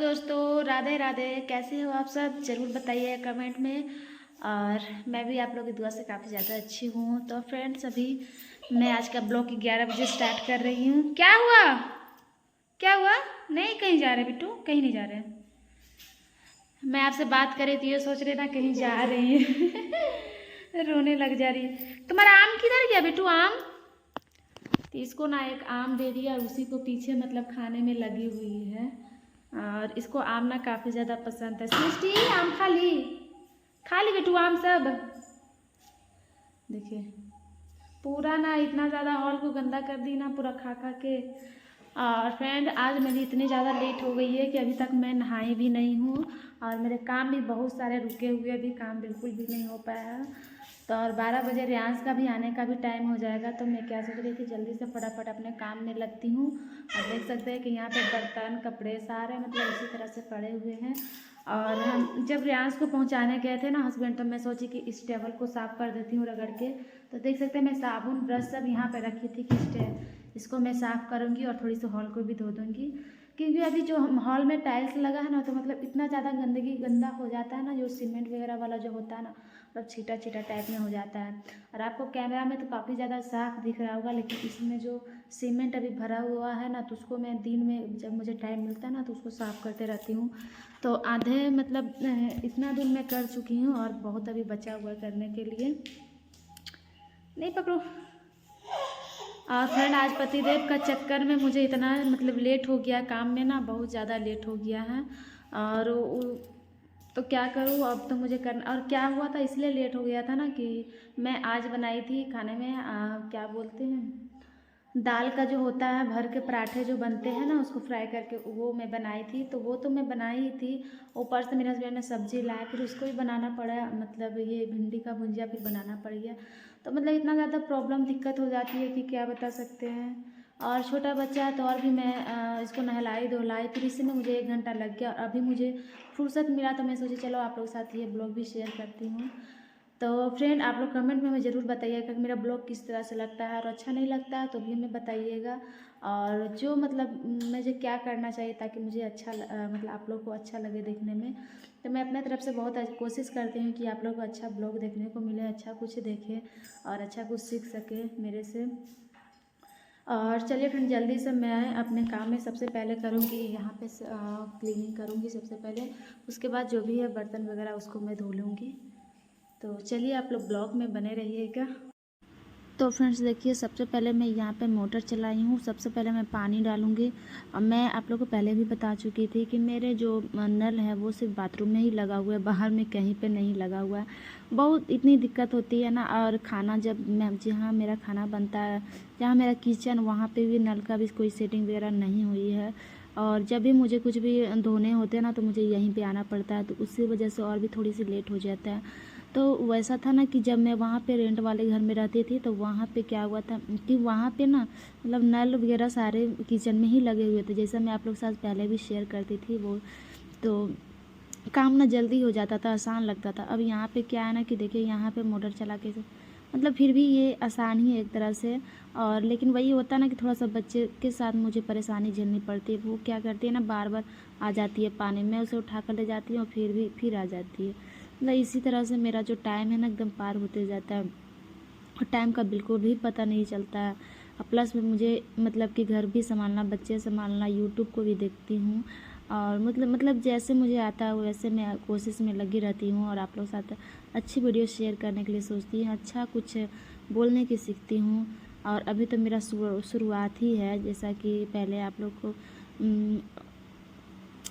दोस्तों, राधे राधे। कैसे हो आप सब? ज़रूर बताइए कमेंट में। और मैं भी आप लोगों की दुआ से काफ़ी ज़्यादा अच्छी हूँ। तो फ्रेंड्स, अभी मैं आज का ब्लॉग 11 बजे स्टार्ट कर रही हूँ। क्या हुआ? क्या हुआ? नहीं कहीं जा रहे बिट्टू? कहीं नहीं जा रहे। मैं आपसे बात कर रही थी, ये सोच रहे ना कहीं जा रही है। रोने लग जा रही है। तुम्हारा आम किधर गया बिट्टू? आम तो इसको ना एक आम दे दिया, उसी को पीछे मतलब खाने में लगी हुई है। और इसको आम ना काफ़ी ज़्यादा पसंद है। सृष्टि, आम खा ली बेटू आम सब। देखिए पूरा ना इतना ज़्यादा हॉल को गंदा कर दी ना, पूरा खा खा के। और फ्रेंड, आज मेरी इतनी ज़्यादा लेट हो गई है कि अभी तक मैं नहाई भी नहीं हूँ। और मेरे काम भी बहुत सारे रुके हुए, अभी काम बिल्कुल भी नहीं हो पाया है। तो और 12 बजे रियांश का भी आने का भी टाइम हो जाएगा। तो मैं क्या सोच रही थी, जल्दी से फटाफट अपने काम में लगती हूँ। और देख सकते हैं कि यहाँ पे बर्तन कपड़े सारे मतलब इसी तरह से पड़े हुए हैं। और हम जब रियांश को पहुँचाने गए थे ना हस्बैंड, तो मैं सोची कि इस टेबल को साफ़ कर देती हूँ रगड़ के। तो देख सकते हैं मैं साबुन ब्रश सब यहाँ पे रखी थी कि इसको मैं साफ़ करूँगी और थोड़ी सी हॉल को भी धो दूँगी। क्योंकि अभी जो हॉल में टाइल्स लगा है ना, तो मतलब इतना ज़्यादा गंदा हो जाता है ना, जो सीमेंट वगैरह वाला जो होता है ना, मतलब छीटा छीटा टाइप में हो जाता है। और आपको कैमरा में तो काफ़ी ज़्यादा साफ दिख रहा होगा, लेकिन इसमें जो सीमेंट अभी भरा हुआ है ना, तो उसको मैं दिन में जब मुझे टाइम मिलता है ना, तो उसको साफ़ करते रहती हूँ। तो आधे मतलब इतना दूर मैं कर चुकी हूँ और बहुत अभी बचा हुआ करने के लिए। नहीं पकड़ो। और फ्रेंड, आज पतिदेव का चक्कर में मुझे इतना मतलब लेट हो गया काम में ना, बहुत ज़्यादा लेट हो गया है। और तो क्या करूँ अब, तो मुझे करना। और क्या हुआ था इसलिए लेट हो गया था ना, कि मैं आज बनाई थी खाने में क्या बोलते हैं, दाल का जो होता है भर के पराठे जो बनते हैं ना, उसको फ्राई करके वो मैं बनाई थी। तो वो तो मैं बनाई ही थी, ऊपर से मेरे हस्बैंड ने सब्ज़ी लाया, फिर उसको भी बनाना पड़ा। मतलब ये भिंडी का भुंजिया फिर बनाना पड़ गया। तो मतलब इतना ज़्यादा प्रॉब्लम दिक्कत हो जाती है कि क्या बता सकते हैं। और छोटा बच्चा है तो और भी मैं इसको नहलाई धुलाई, फिर इसी में मुझे 1 घंटा लग गया। और अभी मुझे फुर्सत मिला तो मैं सोची चलो आप लोग के साथ ये ब्लॉग भी शेयर करती हूँ। तो फ्रेंड, आप लोग कमेंट में हमें ज़रूर बताइएगा कि मेरा ब्लॉग किस तरह से लगता है, और अच्छा नहीं लगता है तो भी हमें बताइएगा। और जो मतलब मुझे क्या करना चाहिए ताकि मुझे अच्छा मतलब आप लोग को अच्छा लगे देखने में। तो मैं अपने तरफ से बहुत कोशिश करती हूँ कि आप लोग को अच्छा ब्लॉग देखने को मिले, अच्छा कुछ देखें और अच्छा कुछ सीख सके मेरे से। और चलिए फ्रेंड, जल्दी से मैं अपने काम में सबसे पहले करूँगी, यहाँ पे क्लीनिंग करूँगी सबसे पहले। उसके बाद जो भी है बर्तन वगैरह उसको मैं धो लूँगी। तो चलिए आप लोग ब्लॉग में बने रहिएगा। तो फ्रेंड्स देखिए, सबसे पहले मैं यहाँ पे मोटर चलाई हूँ। सबसे पहले मैं पानी डालूँगी। और मैं आप लोगों को पहले भी बता चुकी थी कि मेरे जो नल है वो सिर्फ बाथरूम में ही लगा हुआ है, बाहर में कहीं पे नहीं लगा हुआ है। बहुत इतनी दिक्कत होती है ना। और खाना जब मैं जहाँ मेरा खाना बनता है, जहाँ मेरा किचन, वहाँ पर भी नल का भी कोई सेटिंग वगैरह नहीं हुई है। और जब भी मुझे कुछ भी धोने होते हैं ना, तो मुझे यहीं पे आना पड़ता है, तो उसी वजह से और भी थोड़ी सी लेट हो जाता है। तो वैसा था ना कि जब मैं वहाँ पे रेंट वाले घर में रहती थी, तो वहाँ पे क्या हुआ था कि वहाँ पे ना मतलब नल वगैरह सारे किचन में ही लगे हुए थे, जैसा मैं आप लोग के साथ पहले भी शेयर करती थी वो। तो काम ना जल्दी हो जाता था, आसान लगता था। अब यहाँ पे क्या है ना कि देखिए, यहाँ पे मोटर चला के मतलब फिर भी ये आसान ही है एक तरह से। और लेकिन वही होता है ना कि थोड़ा सा बच्चे के साथ मुझे परेशानी झेलनी पड़ती है। वो क्या करती है ना, बार बार आ जाती है पानी में, उसे उठा कर ले जाती हूँ, फिर आ जाती है। मतलब इसी तरह से मेरा जो टाइम है ना एकदम पार होते जाता है, और टाइम का बिल्कुल भी पता नहीं चलता है। और प्लस में मुझे मतलब कि घर भी संभालना, बच्चे संभालना, यूट्यूब को भी देखती हूँ। और मतलब जैसे मुझे आता है वैसे मैं कोशिश में लगी रहती हूँ, और आप लोग साथ अच्छी वीडियो शेयर करने के लिए सोचती हूँ, अच्छा कुछ बोलने की सीखती हूँ। और अभी तो मेरा शुरुआत ही है, जैसा कि पहले आप लोग को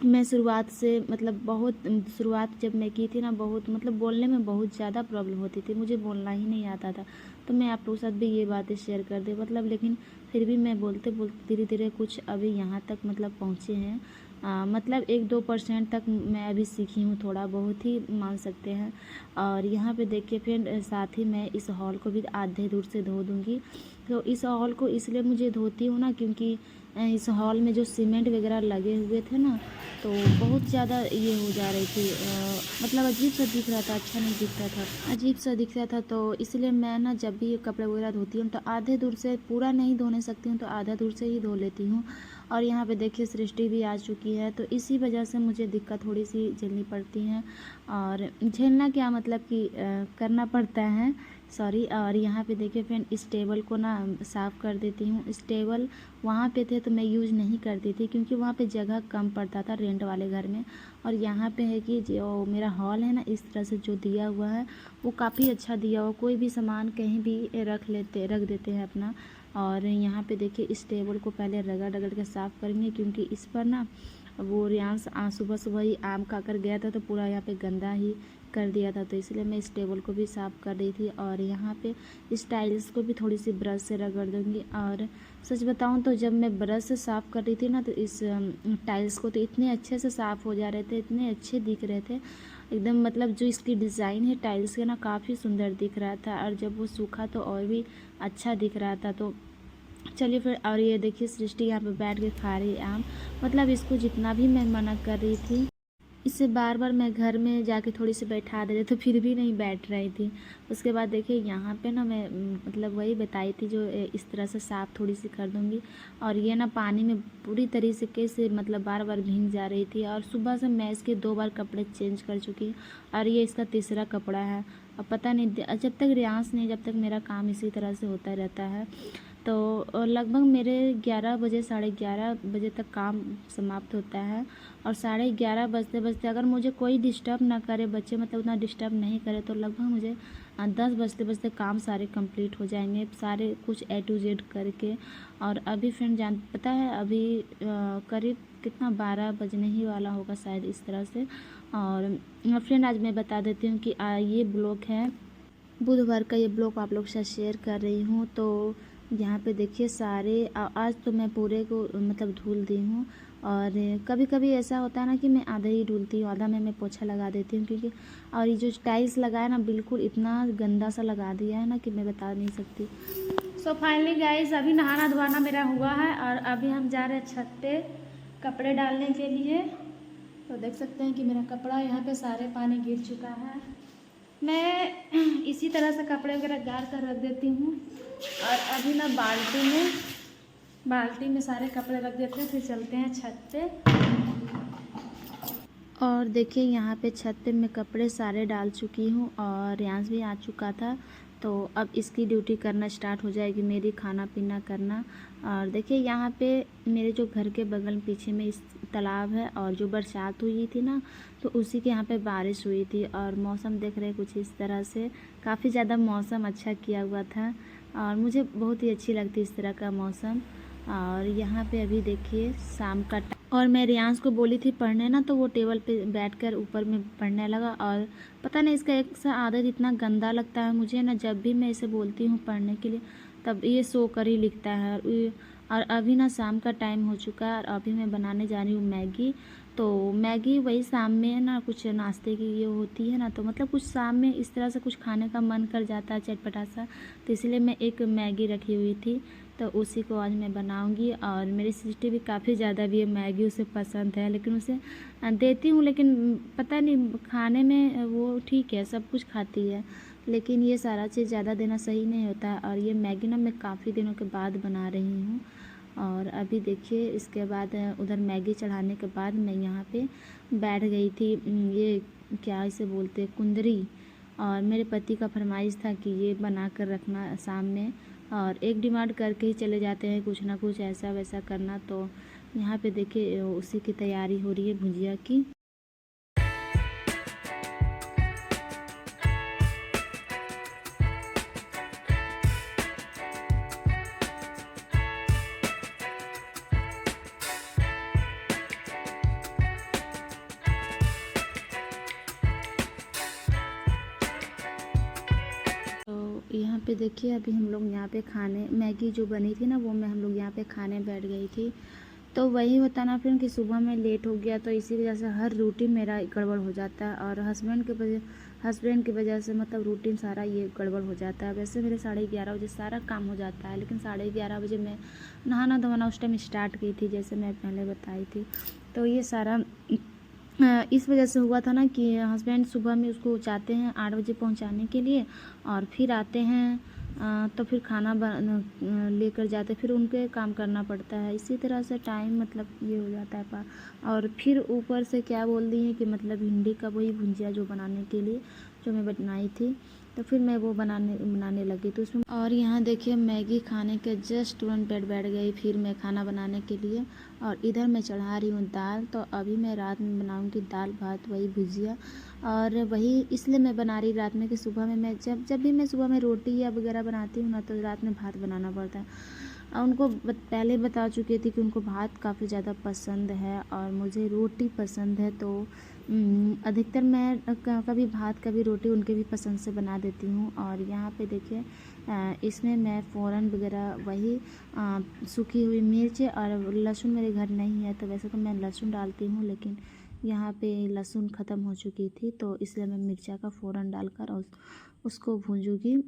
मैं शुरुआत से मतलब बहुत शुरुआत जब मैं की थी ना, बहुत मतलब बोलने में बहुत ज़्यादा प्रॉब्लम होती थी, मुझे बोलना ही नहीं आता था। तो मैं आप लोगों के साथ भी ये बातें शेयर कर दी मतलब, लेकिन फिर भी मैं बोलते बोलते धीरे धीरे कुछ अभी यहाँ तक मतलब पहुँचे हैं। मतलब 1-2% तक मैं अभी सीखी हूँ, थोड़ा बहुत ही मान सकते हैं। और यहाँ पे देखिए फ्रेंड, साथ ही मैं इस हॉल को भी आधे दूर से धो दूँगी। तो इस हॉल को इसलिए मुझे धोती हूँ ना, क्योंकि इस हॉल में जो सीमेंट वगैरह लगे हुए थे ना, तो बहुत ज़्यादा ये हो जा रही थी, मतलब अजीब सा दिख रहा था, अच्छा नहीं दिख रहा था, अजीब सा दिख रहा था। तो इसलिए मैं ना जब भी ये कपड़े वगैरह धोती हूँ तो आधे दूर से, पूरा नहीं धोने सकती हूँ तो आधा दूर से ही धो लेती हूँ। और यहाँ पे देखिए सृष्टि भी आ चुकी है, तो इसी वजह से मुझे दिक्कत थोड़ी सी झेलनी पड़ती है। और झेलना क्या मतलब कि करना पड़ता है, सॉरी। और यहाँ पे देखिए फ्रेंड, इस टेबल को ना साफ़ कर देती हूँ। इस टेबल वहाँ पे थे तो मैं यूज़ नहीं करती थी, क्योंकि वहाँ पे जगह कम पड़ता था रेंट वाले घर में। और यहाँ पे है कि जो मेरा हॉल है ना, इस तरह से जो दिया हुआ है वो काफ़ी अच्छा दिया हुआ, कोई भी सामान कहीं भी रख देते हैं अपना। और यहाँ पे देखिए इस टेबल को पहले रगड़ के साफ़ करेंगे, क्योंकि इस पर ना वो रियांश सुबह सुबह ही आम खाकर गया था, तो पूरा यहाँ पे गंदा ही कर दिया था, तो इसलिए मैं इस टेबल को भी साफ़ कर रही थी। और यहाँ पे इस टाइल्स को भी थोड़ी सी ब्रश से रगड़ दूँगी। और सच बताऊँ तो जब मैं ब्रश से साफ़ कर रही थी ना, तो इस टाइल्स को तो इतने अच्छे से साफ़ हो जा रहे थे, इतने अच्छे दिख रहे थे एकदम, मतलब जो इसकी डिज़ाइन है टाइल्स के ना काफ़ी सुंदर दिख रहा था। और जब वो सूखा तो और भी अच्छा दिख रहा था। तो चलिए फिर, और ये देखिए सृष्टि यहाँ पे बैठ के खा रही है आम। मतलब इसको जितना भी मैं मना कर रही थी, इसे बार बार मैं घर में जाके थोड़ी सी बैठा दे रही, तो फिर भी नहीं बैठ रही थी। उसके बाद देखिए यहाँ पे ना मैं मतलब वही बताई थी, जो इस तरह से साफ़ थोड़ी सी कर दूँगी। और ये ना पानी में पूरी तरीके से मतलब बार बार भीग जा रही थी। और सुबह से मैं इसके 2 बार कपड़े चेंज कर चुकी, और ये इसका तीसरा कपड़ा है। अब पता नहीं, जब तक रियांश नहीं, जब तक मेरा काम इसी तरह से होता रहता है, तो लगभग मेरे 11 बजे 11:30 बजे तक काम समाप्त होता है। और 11:30 बजते बजते अगर मुझे कोई डिस्टर्ब ना करे, बच्चे मतलब उतना डिस्टर्ब नहीं करे, तो लगभग मुझे 10 बजते बजते काम सारे कंप्लीट हो जाएंगे, सारे कुछ A to Z करके। और अभी फ्रेंड पता है अभी करीब कितना 12 बजने ही वाला होगा शायद, इस तरह से। और फ्रेंड आज मैं बता देती हूँ कि ये ब्लॉग है बुधवार का, ये ब्लॉग आप लोग से शेयर कर रही हूँ। तो यहाँ पे देखिए सारे आज तो मैं पूरे को मतलब धुल दी हूँ। और कभी कभी ऐसा होता है ना कि मैं आधा ही धुलती हूँ, आधा मैं पोछा लगा देती हूँ, क्योंकि और ये जो टाइल्स लगा है ना, बिल्कुल इतना गंदा सा लगा दिया है ना कि मैं बता नहीं सकती। सो फाइनली गाइस, अभी नहाना धोना मेरा हुआ है, और अभी हम जा रहे हैं छत पे कपड़े डालने के लिए। तो देख सकते हैं कि मेरा कपड़ा यहाँ पे सारे पानी गिर चुका है। मैं इसी तरह से कपड़े वगैरह गाड़ कर रख देती हूँ। और अभी ना बाल्टी में सारे कपड़े रख देते हैं, फिर चलते हैं छत पे। और देखिए यहाँ पे छत पे मैं कपड़े सारे डाल चुकी हूँ, और रियांश भी आ चुका था। तो अब इसकी ड्यूटी करना स्टार्ट हो जाएगी, मेरी खाना पीना करना। और देखिए यहाँ पे मेरे जो घर के बगल पीछे में इस तालाब है, और जो बरसात हुई थी ना, तो उसी के यहाँ पे बारिश हुई थी। और मौसम देख रहे कुछ इस तरह से, काफ़ी ज़्यादा मौसम अच्छा किया हुआ था, और मुझे बहुत ही अच्छी लगती इस तरह का मौसम। और यहाँ पे अभी देखिए शाम का और मैं रियांश को बोली थी पढ़ने ना, तो वो टेबल पे बैठकर ऊपर में पढ़ने लगा। और पता नहीं इसका एक सा आदत इतना गंदा लगता है मुझे ना, जब भी मैं इसे बोलती हूँ पढ़ने के लिए तब ये सो कर ही लिखता है। और अभी ना शाम का टाइम हो चुका है, और अभी मैं बनाने जा रही हूँ मैगी। तो मैगी वही शाम में ना कुछ नाश्ते की ये होती है ना, तो मतलब कुछ शाम में इस तरह से कुछ खाने का मन कर जाता है चटपटा सा, तो इसलिए मैं एक मैगी रखी हुई थी, तो उसी को आज मैं बनाऊंगी। और मेरी सिस्टर भी काफ़ी ज़्यादा भी मैगी उसे पसंद है, लेकिन उसे देती हूँ, लेकिन पता नहीं खाने में वो ठीक है, सब कुछ खाती है, लेकिन ये सारा चीज़ ज़्यादा देना सही नहीं होता है। और ये मैगी ना मैं काफ़ी दिनों के बाद बना रही हूँ। और अभी देखिए इसके बाद उधर मैगी चढ़ाने के बाद मैं यहाँ पे बैठ गई थी, ये क्या इसे बोलते हैं, कुंदरी। और मेरे पति का फरमाइश था कि ये बना कर रखना शाम में, और एक डिमांड करके ही चले जाते हैं कुछ ना कुछ ऐसा वैसा करना। तो यहाँ पे देखिए उसी की तैयारी हो रही है भुजिया की। तो यहाँ पे देखिए अभी हम लोग यहाँ पे खाने, मैगी जो बनी थी ना वो मैं हम लोग यहाँ पे खाने बैठ गई थी। तो वही होता ना फिर कि सुबह में लेट हो गया, तो इसी वजह से हर रूटीन मेरा गड़बड़ हो जाता है। और हस्बैंड की वजह से मतलब रूटीन सारा ये गड़बड़ हो जाता है। वैसे मेरे 11:30 बजे सारा काम हो जाता है, लेकिन 11:30 बजे मैं नहाना धोना उस टाइम स्टार्ट की थी, जैसे मैं पहले बताई थी। तो ये सारा इस वजह से हुआ था ना कि हस्बैंड सुबह में उसको जाते हैं 8 बजे पहुंचाने के लिए, और फिर आते हैं तो फिर खाना लेकर जाते, फिर उनके काम करना पड़ता है। इसी तरह से टाइम मतलब ये हो जाता है पार। और फिर ऊपर से क्या बोल दी है कि मतलब भिंडी का वही भुंजिया जो बनाने के लिए जो मैं बनाई थी, तो फिर मैं वो बनाने लगी तो उसमें। और यहाँ देखिए मैगी खाने के जस्ट तुरंत बैठ गई फिर मैं खाना बनाने के लिए। और इधर मैं चढ़ा रही हूँ दाल। तो अभी मैं रात में बनाऊँगी दाल भात वही भुजिया। और वही इसलिए मैं बना रही रात में कि सुबह में मैं जब भी मैं सुबह में रोटी या वगैरह बनाती हूँ ना, तो रात में भात बनाना पड़ता है। और उनको पहले बता चुकी थी कि उनको भात काफ़ी ज़्यादा पसंद है और मुझे रोटी पसंद है। तो अधिकतर मैं कभी भात कभी रोटी उनके भी पसंद से बना देती हूँ। और यहाँ पे देखिए इसमें मैं फ़ौरन वगैरह वही सूखी हुई मिर्च और लहसुन मेरे घर नहीं है, तो वैसे तो मैं लहसुन डालती हूँ, लेकिन यहाँ पे लहसुन ख़त्म हो चुकी थी, तो इसलिए मैं मिर्चा का फ़ौरन डालकर और उसको भूंजूँगी।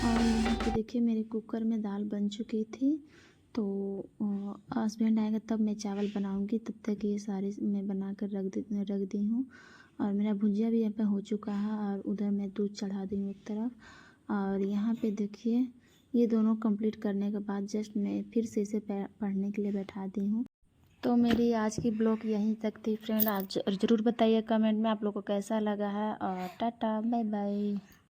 और यहाँ पे देखिए मेरे कुकर में दाल बन चुकी थी। तो हस्बैंड आएगा तब मैं चावल बनाऊंगी, तब तक ये सारे मैं बना कर रख दी हूँ। और मेरा भुजिया भी यहाँ पे हो चुका है और उधर मैं दूध चढ़ा दी हूँ एक तरफ। और यहाँ पे देखिए ये दोनों कंप्लीट करने के बाद जस्ट मैं फिर से इसे पढ़ने के लिए बैठा दी हूँ। तो मेरी आज की ब्लॉग यहीं तक थी फ्रेंड। आज ज़रूर बताइए कमेंट में आप लोग को कैसा लगा है। और टाटा बाय बाय।